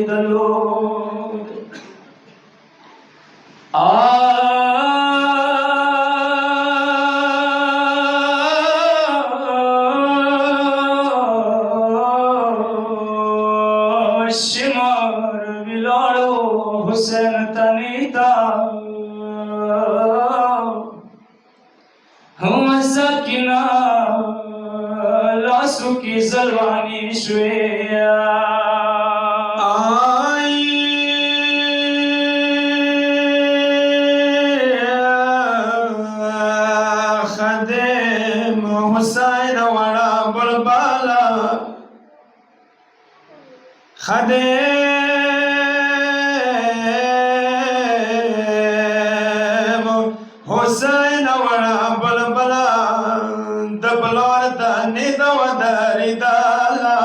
درود شمار بلالو حسین تنیتا هم سکینا لاسو کی زلوانی شویا حسین وڑا بلبالا خدیم حسین وڑا بلبلا دبلور دانی دو داری دالا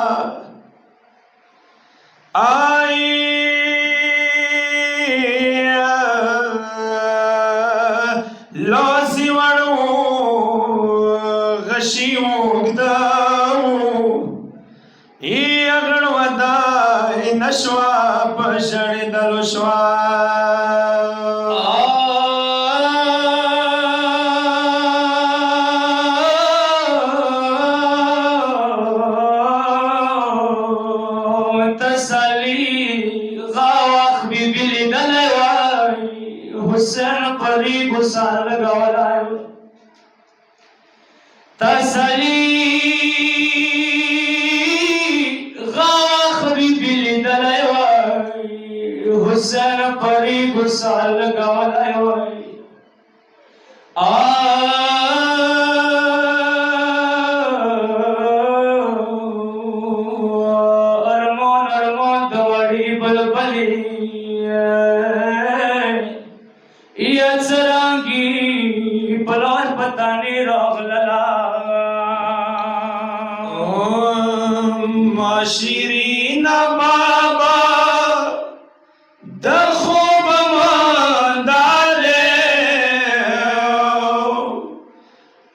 آئی لوسی وڑو غشیوک داو ای اگڑ ودائی نشوا پشڑ دلو شوا تسلی غاوخ بی بلی دلوائی حسین پری گسار لگولائی تسلی غاوخ بی بلی دلوائی حسین پری گسار لگولائی ارمان دوڑی بلبلی یا چرانگی بلال پتانی راغللا شیرین بابا در خوب من داره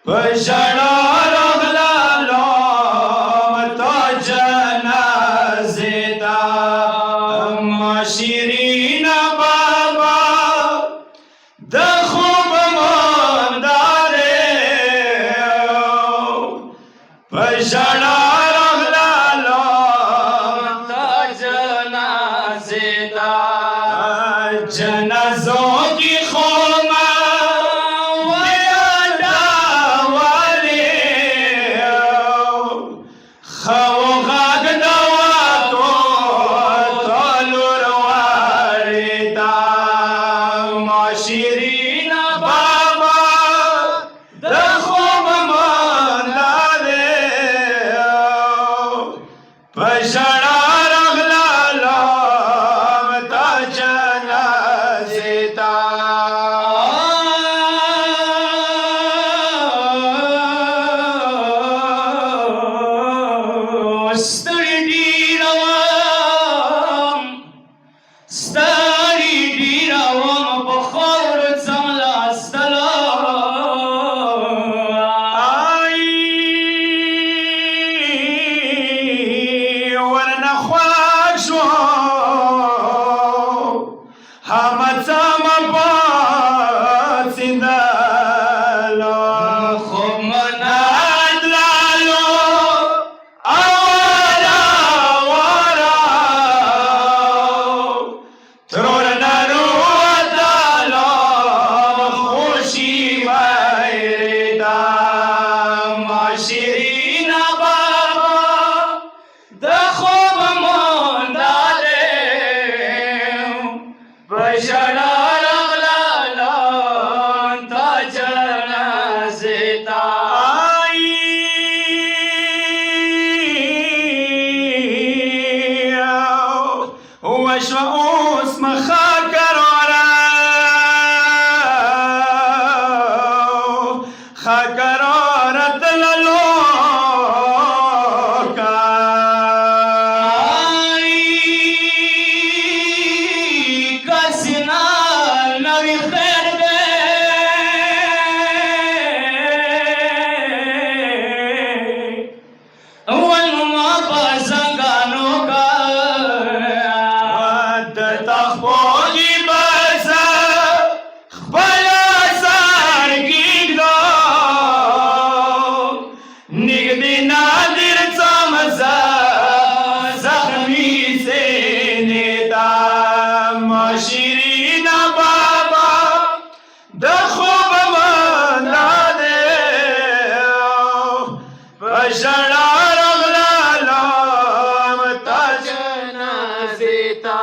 پشڑا رغلالو تا جنازه دا شیرین بابا در خوب من داره پشڑا جنازوں کی خوما ویادا والے خو غاگ دواتو تولور واریدا معاشرین بابا دخوم من دادے پشڑا خپوږی بس خپل سر کېږدو نږدې نادر څم زه زخمي سینې ته شیرینه بابا د خوب منده دی په ژړا رغللم تا جنازې ته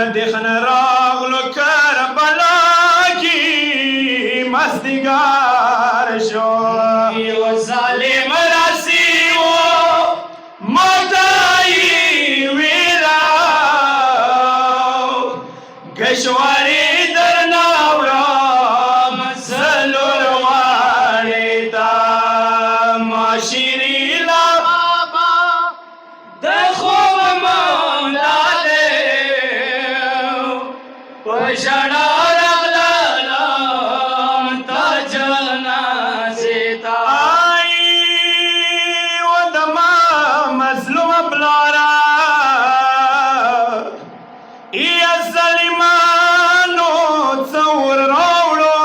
اندېښنه راغلو کربلا کې مستګار شو یو ظالم راسي و ماته یې ویلا کشورې درنه وړم څلور واړې ته شیرینه بابا د خوب منده ژړا رغللم تا جنازې ته و د ما مظلومه پلاره یا ظالمانو څه ور راوړو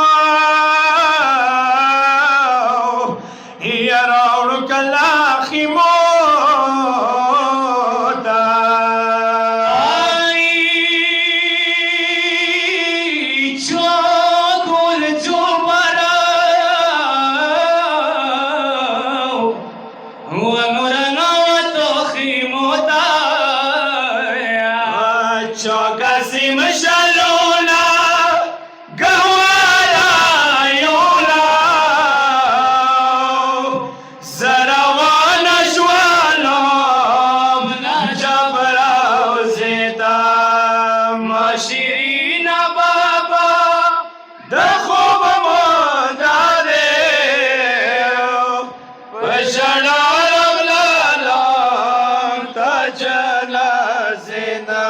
یا راوړو کله خیمو چوکسی مشلونا گوارا یولا زروانا شوالا منا جبراو زیتا شیرینه بابا د خوب منده دی په ژړا رغللم تا جنازې ته